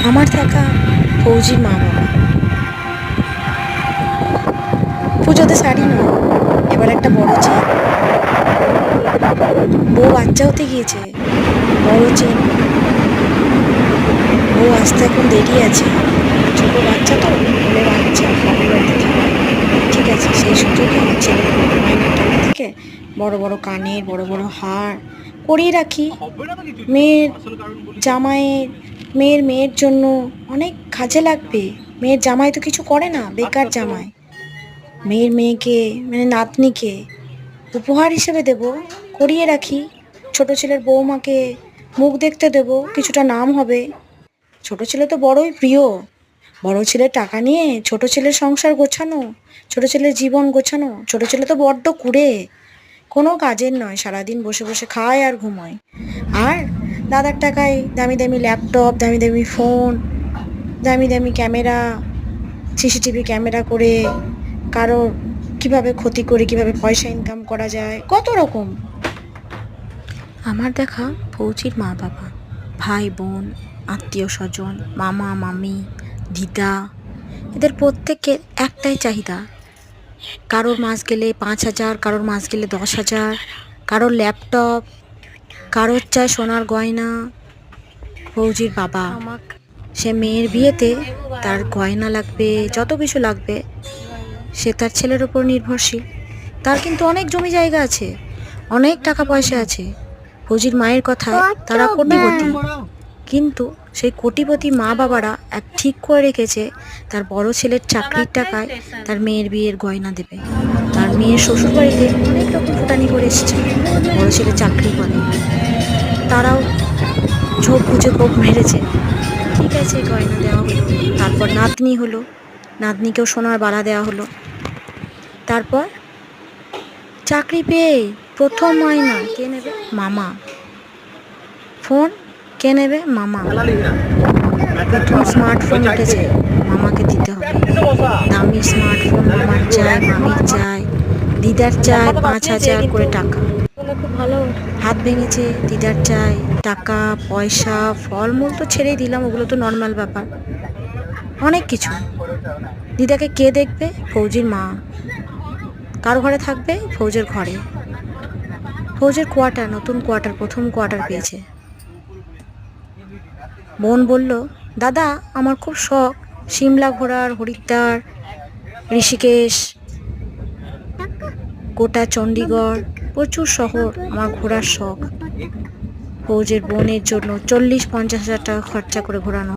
আমার থাকা ফৌজির মা বাবা। পুজোতে শাড়ি নয়, এবার একটা বড় চেন। বউ বাচ্চা হতে গিয়েছে, বড় চেন। বউ আসতে এখন দেরি আছে, ছোট বাচ্চা তো, বলে বাচ্চা বাপের বাড়িতে থাকে। ঠিক আছে, সেই সুযোগে ছেলের মাইনের টাকা থেকে বড় বড় কানের বড় বড় হার করিয়ে রাখি। মেয়ের জামাইয়ের মেয়ের জন্য অনেক কাজে লাগবে। মেয়ের জামাই তো কিছু করে না, বেকার জামাই। মেয়েকে মানে নাতনিকে উপহার হিসেবে দেব, করিয়ে রাখি। ছোট ছেলের বৌমাকে মুখ দেখতে দেব, কিছুটা নাম হবে। ছোট ছেলে তো বড়ই প্রিয়। বড় ছেলের টাকা নিয়ে ছোট ছেলের সংসার গোছানো, ছোট ছেলের জীবন গোছানো। ছোট ছেলে তো বড্ড কুঁড়ে, কোনো কাজের নয়, সারাদিন বসে বসে খায় আর ঘুমোয়। আর দাদার টাকায় দামি দামি ল্যাপটপ, দামি দামি ফোন, দামি দামি ক্যামেরা, সিসিটিভি ক্যামেরা করে কারোর কিভাবে ক্ষতি করে কিভাবে পয়সা ইনকাম করা যায়, কত রকম। আমার দেখা ফৌজির মা বাবা, ভাই বোন, আত্মীয় স্বজন, মামা মামি, দিদা, এদের প্রত্যেকের একটাই চাহিদা। কারোর মাস গেলে 5,000, কারোর মাস গেলে 10,000, কারোর ল্যাপটপ, কারোর চায় সোনার গয়না। ফৌজির বাবা, সে মেয়ের বিয়েতে তার গয়না লাগবে, যত কিছু লাগবে সে তার ছেলের ওপর নির্ভরশীল। তার কিন্তু অনেক জমি জায়গা আছে, অনেক টাকা পয়সা আছে। ফৌজির মায়ের কথায় তারা কোটিপতি, কিন্তু সেই কোটিপতি মা বাবারা এক ঠিক করে রেখেছে তার বড় ছেলের চাকরির টাকায় তার মেয়ের বিয়ের গয়না দেবে। তার মেয়ের শ্বশুর বাড়িতে অনেক রকম ফুটানি করে এসছে, বড় ছেলে চাকরি করে, তারাও ঝোঁক বুঝে কোপ মেরেছে। ঠিক আছে, গয়না দেওয়া হলো। তারপর নাতনি হলো, নাতনিকেও সোনার বালা দেওয়া হলো। তারপর চাকরি পেয়ে প্রথম মাইনা কে নেবে? মামা। ফোন কে নেবে? মামা। প্রথম স্মার্টফোন উঠেছে, মামাকে দিতে হবে। দামি স্মার্টফোন মামার চাই, মামির চাই, দিদার চাই 5,000 করে টাকা। হাত ভেঙেছে, দিদার চাই টাকা পয়সা, ফলমূল তো ছেড়েই দিলাম, ওগুলো তো নর্মাল ব্যাপার। অনেক কিছু। দিদাকে কে দেখবে? ফৌজির মা। কার ঘরে থাকবে? ফৌজের ঘরে। ফৌজের কোয়ার্টার, নতুন কোয়ার্টার, প্রথম কোয়ার্টার পেয়েছে। বোন বলল, দাদা আমার খুব শখ সিমলা ঘোরার, হরিদ্বার, ঋষিকেশ, গোটা চণ্ডীগড়, প্রচুর শহর আমার ঘোরার শখ। ফৌজের বোনের জন্য 40-50 হাজার টাকা খরচা করে ঘোরানো।